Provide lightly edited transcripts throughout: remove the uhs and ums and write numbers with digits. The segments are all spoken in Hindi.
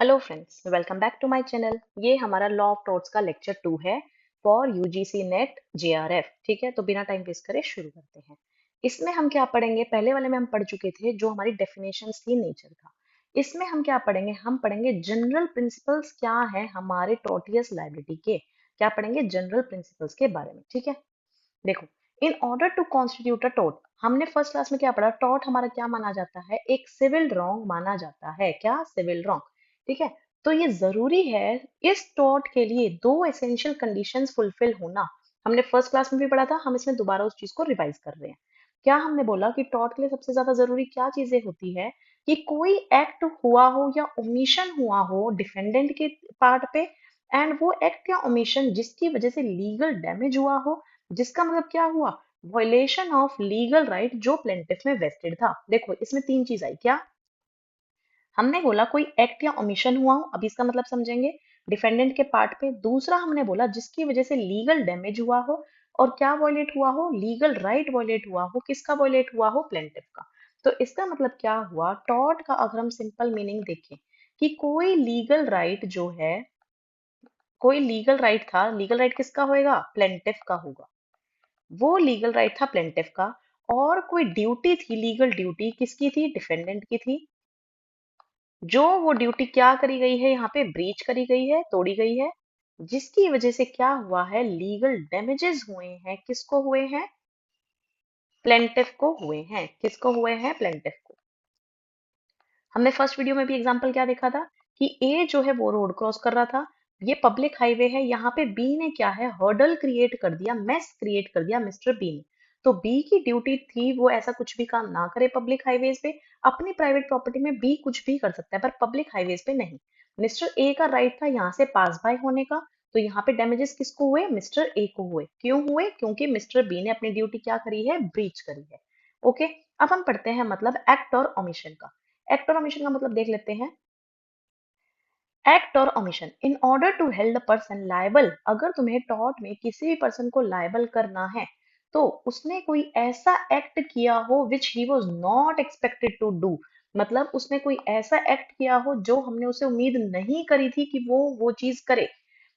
Hello friends, welcome back to my channel. ये हमारा लॉ ऑफ टॉर्ट्स का लेक्चर 2 है फॉर यूजीसी नेट जेआरएफ। ठीक है, तो बिना टाइम वेस्ट करे शुरू करते हैं। इसमें हम क्या पढ़ेंगे? पहले वाले में हम पढ़ चुके थे जो हमारी डेफिनेशंस थी नेचर का। इसमें हम क्या पढ़ेंगे? हम पढ़ेंगे जनरल प्रिंसिपल्स क्या है हमारे टॉर्टियस लायबिलिटी के। क्या पढ़ेंगे? जनरल प्रिंसिपल्स के बारे में। ठीक है, देखो, in order to constitute a tort, हमने फर्स्ट क्लास में क्या पढ़ा? टॉर्ट हमारा क्या माना जाता है? एक सिविल रॉन्ग माना जाता है। क्या? Civil wrong. ठीक है, तो ये जरूरी है इस टॉर्ट के लिए दो एसेंशियल कंडीशंस फुलफिल होना। हमने फर्स्ट क्लास में भी पढ़ा था, हम इसमें दोबारा उस चीज को रिवाइज कर रहे हैं। क्या हमने बोला कि टॉर्ट के लिए सबसे ज्यादा जरूरी क्या चीजें होती है? कि कोई एक्ट हुआ हो या ओमिशन हुआ हो डिफेंडेंट के पार्ट पे, एंड वो एक्ट या ओमिशन जिसकी वजह से लीगल डैमेज हुआ हो, जिसका मतलब क्या हुआ? वॉयलेशन ऑफ लीगल राइट जो प्लेंटिफ में वेस्टेड था। देखो, इसमें तीन चीज आई। क्या हमने बोला? कोई एक्ट या ओमिशन हुआ हो, अभी इसका मतलब समझेंगे, डिफेंडेंट के पार्ट पे। दूसरा हमने बोला जिसकी वजह से लीगल डैमेज हुआ हो, और क्या वॉयलेट हुआ हो? लीगल राइट वॉयलेट हुआ हो। किसका वॉयलेट हुआ हो? प्लेंटिफ का। तो इसका मतलब क्या हुआ? टॉर्ट का अगर हम सिंपल मीनिंग देखें कि कोई लीगल राइट जो है, कोई लीगल राइट था, लीगल राइट किसका होएगा? प्लेंटिफ का होगा। वो लीगल राइट था प्लेंटिफ का। और कोई ड्यूटी थी, लीगल ड्यूटी किसकी थी? डिफेंडेंट की थी। जो वो ड्यूटी क्या करी गई है? यहाँ पे ब्रीच करी गई है, तोड़ी गई है, जिसकी वजह से क्या हुआ है? लीगल डैमेजेस हुए हैं। किसको हुए हैं? प्लेंटिफ को हुए हैं। किसको हुए हैं? प्लेंटिफ को। हमने फर्स्ट वीडियो में भी एग्जांपल क्या देखा था कि ए जो है वो रोड क्रॉस कर रहा था, ये पब्लिक हाईवे है, यहाँ पे बी ने क्या है? हर्डल क्रिएट कर दिया, मेस क्रिएट कर दिया मिस्टर बी ने। तो बी की ड्यूटी थी वो ऐसा कुछ भी काम ना करे पब्लिक हाईवेज पे। अपनी प्राइवेट प्रॉपर्टी में बी कुछ भी कर सकता है पर पब्लिक हाईवेज पे नहीं। मिस्टर ए का राइट था यहाँ से पास बाय होने का। तो यहाँ पे डैमेजेस किसको हुए? मिस्टर ए को हुए। क्यों हुए? क्योंकि मिस्टर बी ने अपनी ड्यूटी क्या करी है? ब्रीच करी है। ओके, अब हम पढ़ते हैं मतलब एक्ट और ओमिशन का। एक्ट और ओमिशन का मतलब देख लेते हैं। एक्ट और omission in order to held the person liable, अगर तुम्हें टॉर्ट में किसी भी पर्सन को लायबल करना है तो उसने कोई ऐसा एक्ट किया हो which he was not expected to do. मतलब उसने कोई ऐसा एक्ट किया हो जो हमने उसे उम्मीद नहीं करी थी कि वो चीज करे।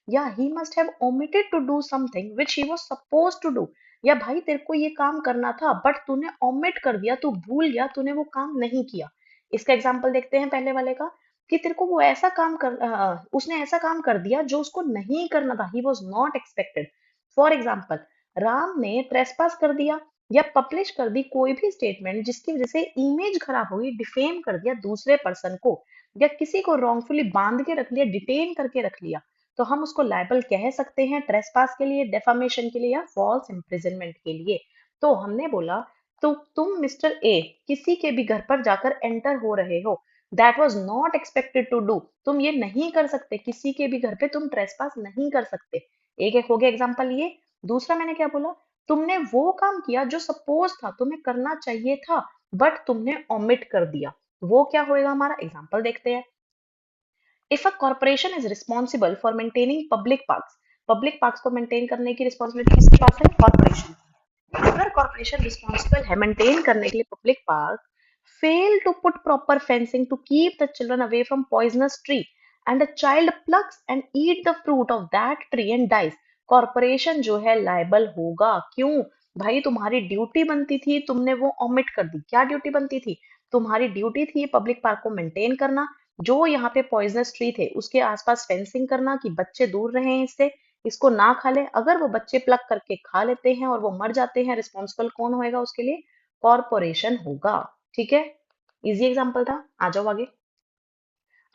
या he must have omitted to do something which he was supposed to do। या भाई तेरे को ये काम करना था बट तूने omit कर दिया, तू भूल गया, तूने वो काम नहीं किया। इसका एग्जांपल देखते हैं पहले वाले का, कि तेरे को वो ऐसा काम कर उसने ऐसा काम कर दिया जो उसको नहीं करना था। ही was not expected. For example, Ram ने ट्रेसपास कर दिया या पब्लिश कर दी कोई भी स्टेटमेंट जिसकी वजह से इमेज खराब हो गई, डिफेम कर दिया दूसरे पर्सन को, या किसी को रॉन्गफुली बांध के रख लिया, डिटेन करके रख लिया, तो हम उसको लायबल कह सकते हैं ट्रेसपास के लिए, डेफामेशन के लिए, या फॉल्स इम्प्रिजनमेंट के लिए। तो हमने बोला, तो तुम मिस्टर ए किसी के भी घर पर जाकर एंटर हो रहे हो, that was not expected to do. तुम ये नहीं कर सकते, किसी के भी घर पे तुम ट्रेसपास नहीं कर सकते। एक एक हो गया एग्जाम्पल ये। दूसरा मैंने क्या बोला? तुमने वो काम किया जो सपोज था तुम्हें करना चाहिए था बट तुमने ओमिट कर दिया। वो क्या होएगा हमारा? एग्जाम्पल देखते हैं। If a corporation is responsible for maintaining public parks को मेंटेन करने की रिस्पॉन्सिबिलिटी किसके पास है? कॉर्पोरेशन। अगर कॉर्पोरेशन रिस्पॉन्सिबल है मेंटेन करने के लिए public park, fail to put proper fencing to keep the children away from poisonous tree, and a child plucks and eat the fruit of that tree and dies, corporation जो है लायबल होगा। क्यों? भाई तुम्हारी ड्यूटी बनती थी, तुमने वो ओमिट कर दी। क्या ड्यूटी बनती थी? तुम्हारी ड्यूटी थी पब्लिक पार्क को मेंटेन करना, जो यहाँ पे पॉइजनस ट्री थे उसके आसपास फेंसिंग करना कि बच्चे दूर रहे इससे, इसको ना खा ले। अगर वो बच्चे प्लग करके खा लेते हैं और वो मर जाते हैं, रिस्पॉन्सिबल कौन होएगा उसके लिए? कॉरपोरेशन होगा। ठीक है, इजी एग्जांपल था। आ जाओ आगे।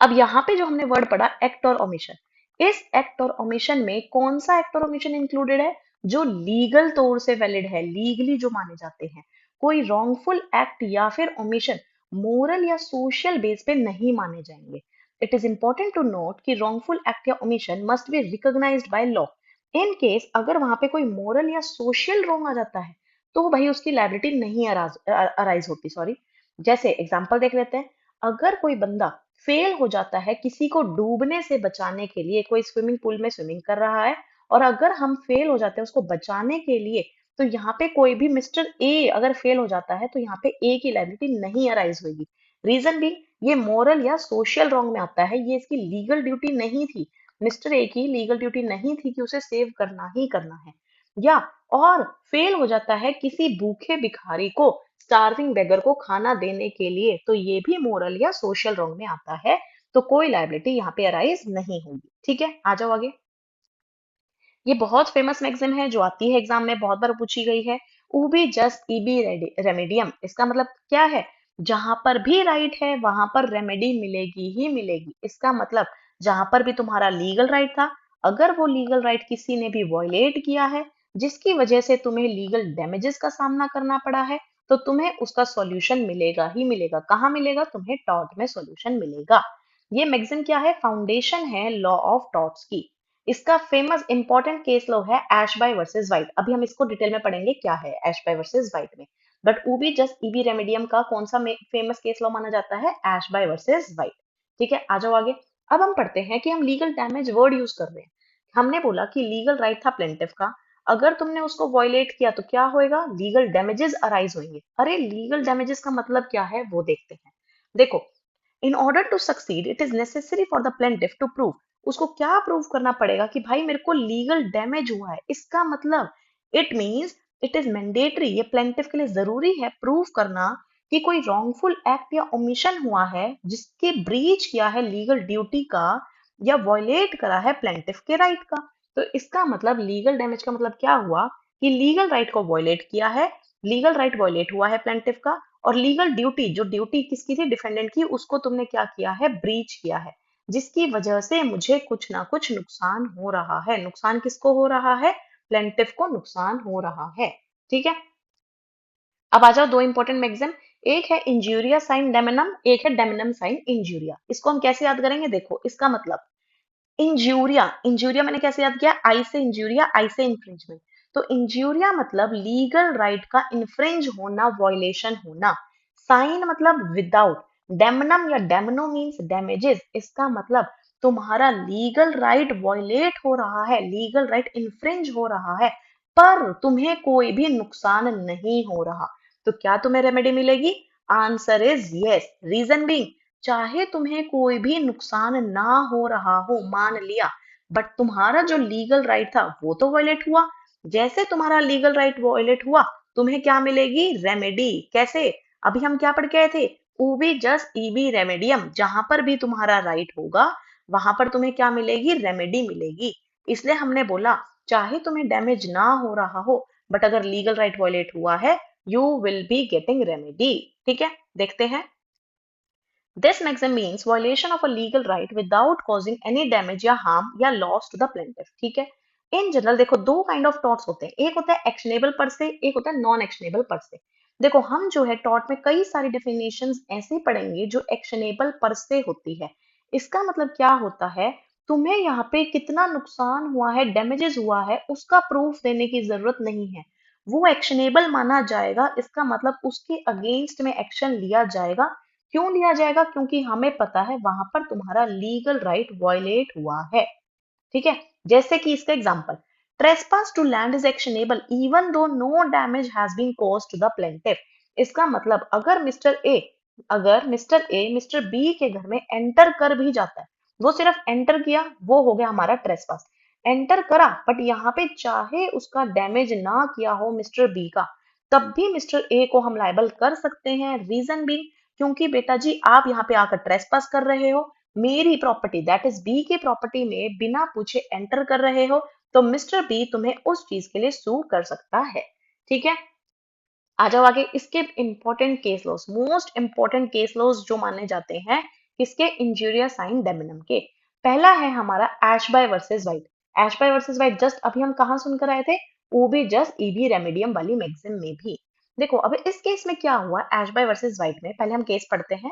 अब यहाँ पे जो हमने वर्ड पढ़ा एक्ट और ओमिशन, इस एक्ट और ओमिशन में कौन सा एक्ट और ओमिशन इंक्लूडेड है? जो लीगल तौर से वैलिड है, लीगली जो माने जाते हैं। कोई रॉन्गफुल एक्ट या फिर ओमिशन मोरल या सोशल बेस पे नहीं माने जाएंगे। It is important to note कि रॉन्गफुल एक्ट या omission must be recognized by law. In case अगर वहां पे कोई मोरल या सोशल रॉन्ग आ जाता है तो भाई उसकी लायबिलिटी नहीं अराइज होती। सॉरी, जैसे एग्जांपल देख लेते हैं। अगर कोई बंदा फेल हो जाता है किसी को डूबने से बचाने के लिए, कोई स्विमिंग पूल में स्विमिंग कर रहा है, और अगर हम फेल हो जाते हैं उसको बचाने के लिए, तो यहाँ पे कोई भी मिस्टर ए अगर फेल हो जाता है तो यहाँ पे ए की लायबिलिटी नहीं अराइज होगी। रीजन भी, ये मोरल या सोशल रॉन्ग में आता है, ये इसकी लीगल ड्यूटी नहीं थी। मिस्टर ए की लीगल ड्यूटी नहीं थी कि उसे सेव करना ही करना है। या और फेल हो जाता है किसी भूखे भिखारी को, स्टार्विंग बेगर को खाना देने के लिए, तो ये भी मोरल या सोशल रॉन्ग में आता है। तो कोई लायबिलिटी यहाँ पे अराइज नहीं होगी। ठीक है, आ जाओ आगे। ये बहुत फेमस मैगजीन है जो आती है एग्जाम में, बहुत बार पूछी गई है। उबी जस्ट ईबी रेमेडियम, इसका मतलब क्या है? जहां पर भी राइट है वहां पर रेमेडी मिलेगी ही मिलेगी। इसका मतलब जहां पर भी तुम्हारा लीगल राइट था, अगर वो लीगल राइट किसी ने भी वॉयलेट किया है, जिसकी वजह से तुम्हें लीगल डैमेजेस का सामना करना पड़ा है, तो तुम्हें उसका सॉल्यूशन मिलेगा ही मिलेगा। कहाँ मिलेगा? तुम्हें टॉर्ट में सॉल्यूशन मिलेगा। ये मैगजीन क्या है? फाउंडेशन है लॉ ऑफ टॉर्ट्स की। इसका फेमस इंपॉर्टेंट केस लॉ है एश बाय वर्सेस वाइट। अभी हम इसको डिटेल में पढ़ेंगे क्या है एश बाय वर्सेस वाइट में। बट उबी जस्ट ईबी रेमेडियम का कौन सा फेमस केस लॉ माना जाता है? एश बाय वर्सेस वाइट। ठीक है, आ जाओ आगे। अब हम पढ़ते हैं कि हम लीगल डैमेज वर्ड यूज कर रहे हैं। हमने बोला कि लीगल राइट था प्लेंटिफ का, अगर तुमने उसको वॉयलेट किया तो क्या होएगा? लीगल डैमेजेस अराइज होंगे। अरे लीगल डैमेजेस का मतलब क्या है वो देखते हैं। देखो, in order to succeed it is necessary for the plaintiff to prove, उसको क्या प्रूव करना पड़ेगा कि भाई मेरे को लीगल डैमेज हुआ है। इसका मतलब it means it is mandatory, ये प्लेंटिफ के लिए जरूरी है प्रूव करना कि कोई रॉन्गफुल एक्ट या ओमिशन हुआ है जिसके ब्रीच किया है लीगल ड्यूटी का, या वॉयलेट करा है प्लेंटिफ के राइट का। तो इसका मतलब लीगल डैमेज का मतलब क्या हुआ कि लीगल राइट को वॉयलेट किया है, लीगल राइट वॉयलेट हुआ है प्लेंटिफ का, और लीगल ड्यूटी, जो ड्यूटी किसकी थी? डिफेंडेंट की, उसको तुमने क्या किया है? ब्रीच किया है, जिसकी वजह से मुझे कुछ ना कुछ नुकसान हो रहा है। नुकसान किसको हो रहा है? प्लेंटिफ को नुकसान हो रहा है। ठीक है, अब आ जाओ दो इंपॉर्टेंट मैगजीन। एक है इंजूरिया साइन डेमिनम, एक है डेमिनम साइन इंजूरिया। इसको हम कैसे याद करेंगे? देखो, इसका मतलब इंजूरिया, इंजूरिया मैंने कैसे याद किया? आई से इंजूरिया, आई से इंफ्रिंजमेंट। तो इंजूरिया मतलब लीगल राइट का इन्फ्रिंज होना, वॉयलेशन होना। साइन मतलब विदाउट। डेमनम या डेमनो मीन्स डैमेजेस, इसका मतलब तुम्हारा लीगल राइट वॉयलेट हो रहा है, लीगल राइट इन्फ्रिंज हो रहा है, पर तुम्हें कोई भी नुकसान नहीं हो रहा। तो क्या तुम्हें रेमेडी मिलेगी? Answer is yes. Reason being, चाहे तुम्हें कोई भी नुकसान ना हो रहा हो, मान लिया, बट तुम्हारा जो लीगल राइट था वो तो वॉयलेट हुआ। जैसे तुम्हारा लीगल राइट वॉयलेट हुआ, तुम्हें क्या मिलेगी? रेमेडी। कैसे? अभी हम क्या पढ़ के आए थे? उबी जस्ट ईबी रेमेडियम, जहां पर भी तुम्हारा राइट होगा वहां पर तुम्हें क्या मिलेगी? रेमेडी मिलेगी। इसलिए हमने बोला चाहे तुम्हें डैमेज ना हो रहा हो, बट अगर लीगल राइट वॉयलेट हुआ है, you will be getting remedy. ठीक है, देखते हैं। This maxim means violation of a legal right without causing any damage या harm या loss to the plaintiff। ठीक है, इन जनरल देखो दो काइंड ऑफ टॉर्ट्स होते हैं, एक होता है एक्शनेबल पर से, एक होता है नॉन एक्शनेबल पर से। देखो, हम जो है टॉर्ट में कई सारी डेफिनेशंस ऐसे पढ़ेंगे जो एक्शनेबल पर से होती है। इसका मतलब क्या होता है? तुम्हें यहाँ पे कितना नुकसान हुआ है, डैमेजेस हुआ है, उसका प्रूफ देने की जरूरत नहीं है, वो एक्शनेबल माना जाएगा। इसका मतलब उसके अगेंस्ट में एक्शन लिया जाएगा। क्यों लिया जाएगा? क्योंकि हमें पता है वहां पर तुम्हारा लीगल राइट वॉयलेट हुआ है। ठीक है, जैसे कि इसका example, trespass to land is actionable even though no damage has been caused to the plaintiff. इसका मतलब अगर मिस्टर ए मिस्टर बी के घर में एंटर कर भी जाता है, वो सिर्फ एंटर किया, वो हो गया हमारा ट्रेसपास। एंटर करा, बट यहाँ पे चाहे उसका डैमेज ना किया हो मिस्टर बी का, तब भी मिस्टर ए को हम लायबल कर सकते हैं। रीजन भी, क्योंकि बेटा जी आप यहाँ पे आकर ट्रेसपास कर रहे हो, मेरी प्रॉपर्टी दैट इज बी की प्रॉपर्टी में बिना पूछे एंटर कर रहे हो, तो मिस्टर बी तुम्हें उस चीज के लिए सू कर सकता है। ठीक है, आ जाओ आगे। इसके important case laws, most important case laws जो माने जाते हैं किसके? इंजूरिया साइन डेमिनम के। पहला है हमारा एश बाय वर्सेस वाइट। एश बाय वर्सेस वाइट जस्ट अभी हम कहाँ सुनकर आए थे? ओबी जस्ट ईबी रेमेडियम वाली मैगजीन में भी। देखो, अब इस केस में क्या हुआ एश बाय वर्सेस वाइट में, पहले हम केस पढ़ते हैं।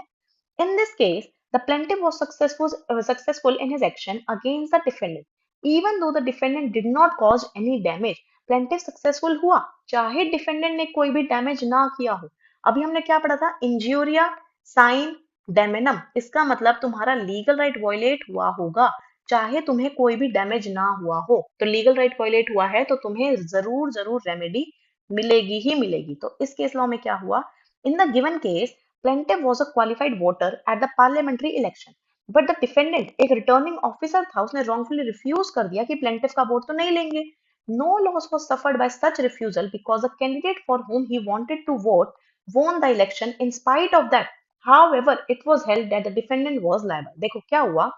In this case, the plaintiff was successful in his action against the defendant, even though the defendant did not cause any damage. Plaintiff successful हुआ, चाहे defendant ने कोई भी damage ना किया हो। अभी हमने क्या पढ़ा था? injuria sine deminam, इसका मतलब तुम्हारा legal right violate हुआ होगा, चाहे तुम्हें कोई भी डैमेज ना हुआ हो। तो लीगल राइट वायलेट हुआ है तो तुम्हें जरूर जरूर रेमेडी मिलेगी ही मिलेगी। तो इस केस लॉ में क्या हुआ? In the given case plaintiff was a qualified voter at the parliamentary election, but the defendant एक रिटर्निंग ऑफिसर था, उसने wrongfully रिफ्यूज कर दिया कि प्लेंटिफ का वोट तो नहीं लेंगे. No loss was suffered by such refusal because the candidate for whom he wanted to vote won the election in spite of that. However, it was held that the defendant was liable. देखो क्या हुआ,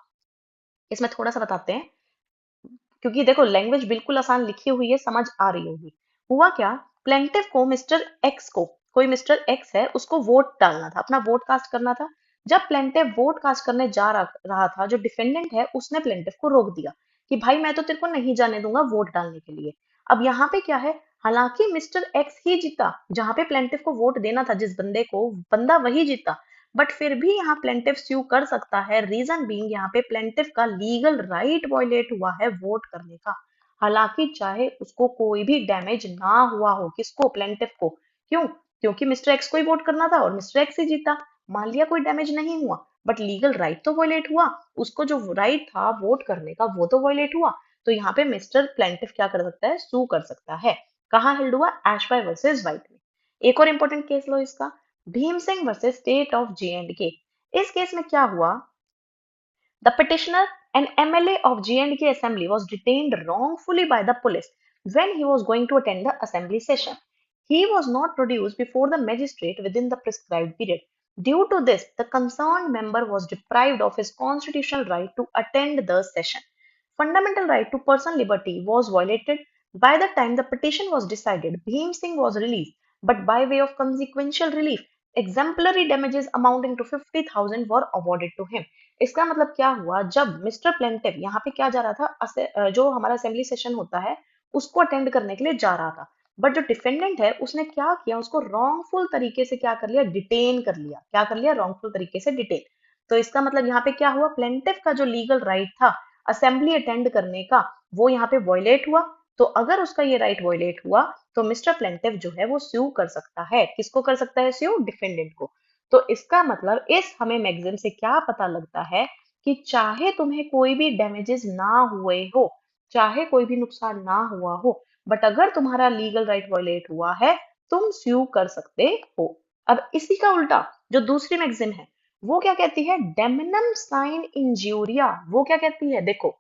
इसमें थोड़ा सा बताते हैं, क्योंकि देखो लैंग्वेज बिल्कुल आसान लिखी हुई है, समझ आ रही होगी. हुआ क्या, प्लेंटिफ को मिस्टर एक्स को, कोई मिस्टर एक्स है, उसको वोट डालना था, अपना वोट कास्ट करना था. जब प्लेंटिफ वोट कास्ट करने जा रहा था, जो डिफेंडेंट है उसने प्लेंटिफ को रोक दिया कि भाई मैं तो तेरे को नहीं जाने दूंगा वोट डालने के लिए. अब यहाँ पे क्या है, हालांकि मिस्टर एक्स ही जीता, जहां पे प्लेंटिफ को वोट देना था जिस बंदे को, बंदा वही जीता, बट फिर भी यहाँ प्लेंटिफ स्यू कर सकता है. रीजन बीइंग यहाँ पे प्लेंटिफ का लीगल राइट वायलेट हुआ है वोट करने का, हालांकि चाहे उसको कोई भी डैमेज ना हुआ हो. किसको, प्लेंटिफ को. क्यों, क्योंकि मिस्टर एक्स को ही वोट करना था और मिस्टर एक्स ही जीता. मान लिया कोई डैमेज नहीं हुआ, बट लीगल राइट तो वायलेट हुआ, उसको जो राइट था वोट करने का वो तो वायलेट हुआ. तो यहाँ पे मिस्टर प्लेंटिफ क्या कर सकता है, सू कर सकता है. कहाँ हेल्ड हुआ, एशवाई वर्सेस वाइट में. एक और इंपॉर्टेंट केस लो इसका, Bhim Singh versus state of J&K. इस केस में क्या हुआ, the petitioner, an MLA of J&K Assembly, was detained wrongfully by the police when he was going to attend the assembly session. He was not produced before the magistrate within the prescribed period. Due to this, the concerned member was deprived of his constitutional right to attend the session. Fundamental right to personal liberty was violated. By the time the petition was decided, Bhim Singh was released, but by way of consequential relief, exemplary damages amounting to 50,000 were awarded to him. इसका मतलब क्या हुआ, जब मिस्टर प्लेंटिव यहाँ पे क्या जा रहा था, जो हमारा असेंबली सेशन होता है उसको अटेंड करने के लिए जा रहा था, बट जो डिफेंडेंट है उसने क्या किया, उसको रॉन्गफुल तरीके से क्या कर लिया, डिटेन कर लिया. क्या कर लिया, रॉन्गफुल तरीके से डिटेन. तो इसका मतलब यहाँ पे क्या हुआ, प्लेंटिव का जो लीगल राइट था असेंबली अटेंड करने का, वो यहाँ पे वॉयलेट हुआ. तो अगर उसका ये राइट वॉयलेट हुआ तो मिस्टर प्लेंटिव जो है वो स्यू कर सकता है. किसको कर सकता है स्यू, डिफेंडेंट को. तो इसका मतलब इस हमें मैगजीन से क्या पता लगता है कि चाहे तुम्हें कोई भी डैमेजेस ना हुए हो, चाहे कोई भी नुकसान ना हुआ हो, बट अगर तुम्हारा लीगल राइट वॉयलेट हुआ है तुम स्यू कर सकते हो. अब इसी का उल्टा जो दूसरी मैगजीन है वो क्या कहती है, डेमिनम साइन इंज्यूरिया. वो क्या कहती है, देखो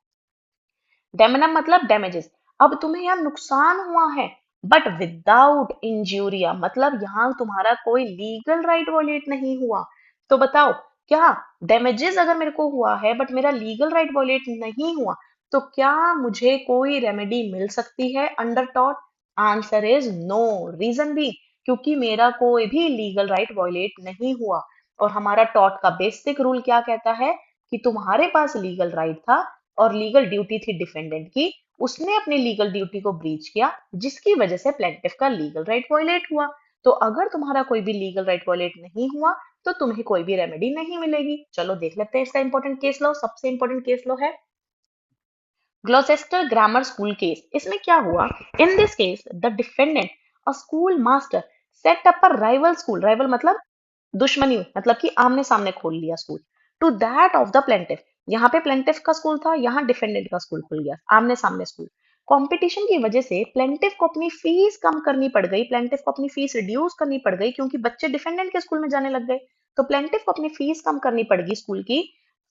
डेमिनम मतलब डैमेजेस. अब तुम्हें यहाँ नुकसान हुआ है बट विदाउट इंजूरिया, मतलब यहाँ तुम्हारा कोई लीगल राइट वॉयलेट नहीं हुआ. तो बताओ, क्या डैमेजेस अगर मेरे को हुआ है बट मेरा लीगल राइट वॉयलेट नहीं हुआ, तो क्या मुझे कोई रेमेडी मिल सकती है अंडर टॉट. Answer is no. रीजन भी, क्योंकि मेरा कोई भी लीगल राइट वॉयलेट नहीं हुआ. और हमारा टॉट का बेसिक रूल क्या कहता है कि तुम्हारे पास लीगल राइट था और लीगल ड्यूटी थी डिफेंडेंट की, उसने अपनी लीगल ड्यूटी को ब्रीच किया जिसकी वजह से प्लेंटिफ का लीगल राइट वॉयलेट हुआ. तो अगर तुम्हारा कोई भी लीगल राइट वॉयलेट नहीं हुआ तो तुम्हें कोई भी रेमेडी नहीं मिलेगी. चलो देख लेते हैं इसका इंपॉर्टेंट केस लो. सबसे इंपॉर्टेंट केस लो है ग्लॉसेस्टर ग्रामर स्कूल केस. इसमें क्या हुआ, in this case the defendant, a school master, set up a rival school. Rival मतलब दुश्मनी, मतलब कि आमने सामने खोल लिया school, to that of the plaintiff. यहाँ पे प्लेंटिफ का स्कूल था, यहाँ डिफेंडेंट का स्कूल खुल गया, आमने सामने स्कूल. कंपटीशन की वजह से प्लेंटिफ को अपनी फीस कम करनी पड़ गई, प्लेंटिफ को अपनी फीस रिड्यूस करनी पड़ गई क्योंकि बच्चे डिफेंडेंट के स्कूल में जाने लग गए. तो प्लेंटिफ को अपनी फीस कम करनी पड़ गई स्कूल की,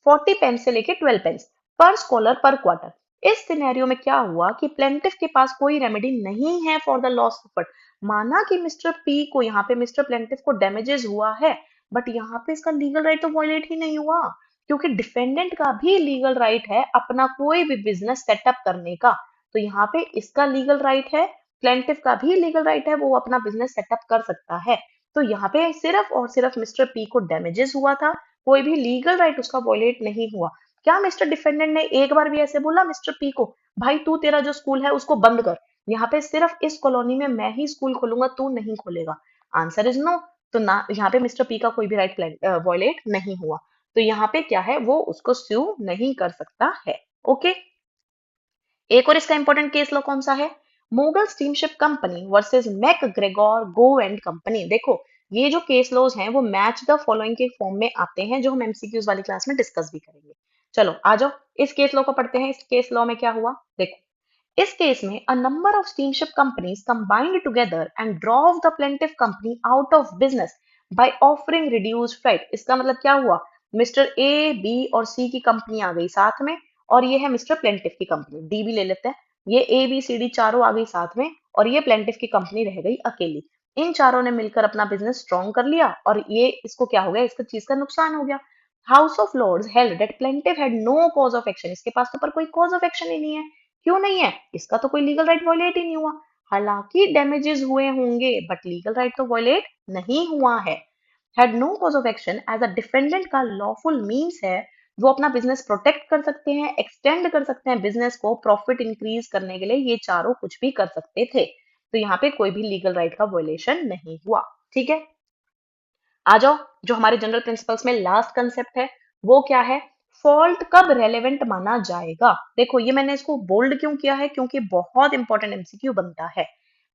40 पेंस से लेके 12 पेंस पर स्कॉलर पर क्वार्टर. इस सिनेरियो में क्या हुआ कि प्लेंटिफ के पास कोई रेमेडी नहीं है फॉर द लॉस सफर्ड. माना कि मिस्टर पी को, यहाँ पे मिस्टर प्लेंटिफ को डैमेजेस हुआ है, बट यहाँ पे इसका लीगल राइट तो वॉयलेट ही नहीं हुआ, क्योंकि डिफेंडेंट का भी लीगल राइट है अपना कोई भी बिजनेस सेटअप करने का. तो यहाँ पे इसका लीगल राइट है, प्लेंटिफ का भी लीगल राइट है, वो अपना बिजनेस सेटअप कर सकता है. तो यहाँ पे सिर्फ और सिर्फ मिस्टर पी को डैमेजेस हुआ था, कोई भी लीगल राइट उसका वॉयलेट नहीं हुआ. क्या मिस्टर डिफेंडेंट ने एक बार भी ऐसे बोला मिस्टर पी को, भाई तू तेरा जो स्कूल है उसको बंद कर, यहाँ पे सिर्फ इस कॉलोनी में मैं ही स्कूल खोलूंगा, तू नहीं खोलेगा. Answer is no. तो ना यहाँ पे मिस्टर पी का कोई भी राइट वॉयलेट नहीं हुआ. तो यहाँ पे क्या है, वो उसको स्यू नहीं कर सकता है. ओके. एक और इसका इंपॉर्टेंट केस लो कौन सा है, Mogul steamship company versus McGregor Gow and company. देखो ये जो केस लॉज हैं वो मैच द फॉलोइंग के फॉर्म में आते हैं, जो हम एमसीक्यूज वाली क्लास में डिस्कस भी करेंगे. चलो आ जाओ इस केस लॉ को पढ़ते हैं. इस केस लॉ में क्या हुआ, देखो इस केस में a number of steamship companies combined together and drove the plaintiff company out of business by offering reduced price. इसका मतलब क्या हुआ, मिस्टर ए बी और सी की कंपनी आ गई साथ में, और ये है मिस्टर प्लेंटिफ की कंपनी, डी भी ले लेते हैं। ये ए बी सी डी चारों आ गई साथ में, और ये प्लेंटिफ की कंपनी रह गई अकेली। इन चारों ने मिलकर अपना बिजनेस स्ट्रॉन्ग कर लिया, और ये इसको क्या हो गया, इसका चीज का नुकसान हो गया। House of Lords held that plaintiff had no cause of action. इसके पास तो पर कोई कॉज ऑफ एक्शन ही नहीं है। क्यों नहीं है, इसका तो कोई लीगल राइट वायलेट ही नहीं हुआ। हालांकि डैमेजेस हुए होंगे, बट लीगल राइट तो वायलेट नहीं हुआ है। Had no cause of action as a defendant का लॉफुल मीन्स है, वो अपना बिजनेस प्रोटेक्ट कर सकते हैं, एक्सटेंड कर सकते हैं बिजनेस को, प्रॉफिट इंक्रीज करने के लिए ये चारों कुछ भी कर सकते थे। तो यहाँ पे कोई भी लीगल राइट का वायलेशन नहीं हुआ। ठीक है, आ जाओ, जो हमारे जनरल प्रिंसिपल्स में लास्ट कंसेप्ट है वो क्या है, फॉल्ट कब रेलेवेंट माना जाएगा। देखो ये मैंने इसको बोल्ड क्यों किया है, क्योंकि बहुत इंपॉर्टेंट एमसीक्यू बनता है।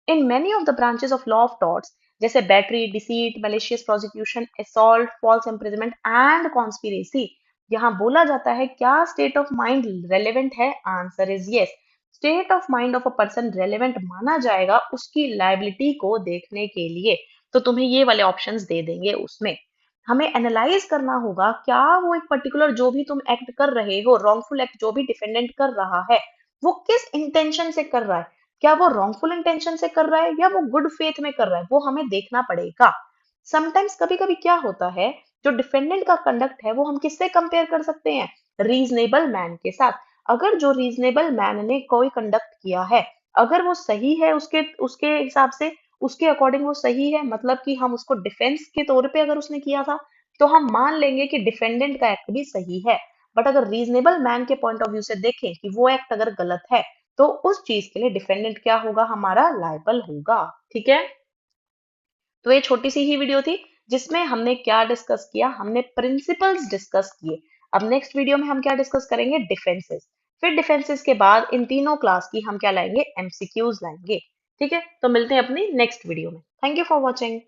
In many of the branches of law of torts, जैसे battery, deceit, malicious prosecution, assault, false imprisonment and conspiracy, यहाँ बोला जाता है क्या स्टेट ऑफ माइंड रेलेवेंट है, answer is yes. State of mind of a person relevant माना जाएगा उसकी लाइबिलिटी को देखने के लिए। तो तुम्हें ये वाले ऑप्शंस दे देंगे उसमें। हमें एनालाइज करना होगा क्या वो एक पर्टिकुलर जो भी तुम एक्ट कर रहे हो, रॉन्गफुल एक्ट जो भी डिफेंडेंट कर रहा है, वो किस इंटेंशन से कर रहा है। क्या वो रॉन्गफुल इंटेंशन से कर रहा है या वो गुड फेथ में कर रहा है, वो हमें देखना पड़ेगा। समटाइम्स कभी कभी क्या होता है, जो डिफेंडेंट का कंडक्ट है वो हम किससे कंपेयर कर सकते हैं, रीजनेबल मैन के साथ। अगर जो रीजनेबल मैन ने कोई कंडक्ट किया है, अगर वो सही है उसके उसके हिसाब से, उसके अकॉर्डिंग वो सही है, मतलब कि हम उसको डिफेंस के तौर पे अगर उसने किया था, तो हम मान लेंगे कि डिफेंडेंट का एक्ट भी सही है। बट अगर रीजनेबल मैन के पॉइंट ऑफ व्यू से देखें कि वो एक्ट अगर गलत है, तो उस चीज के लिए डिफेंडेंट क्या होगा, हमारा लायबल होगा। ठीक है, तो ये छोटी सी ही वीडियो थी जिसमें हमने क्या डिस्कस किया, हमने प्रिंसिपल्स डिस्कस किए। अब नेक्स्ट वीडियो में हम क्या डिस्कस करेंगे, डिफेंसेस। फिर डिफेंसेस के बाद इन तीनों क्लास की हम क्या लाएंगे, एमसीक्यूज लाएंगे। ठीक है, तो मिलते हैं अपनी नेक्स्ट वीडियो में। Thank you for watching.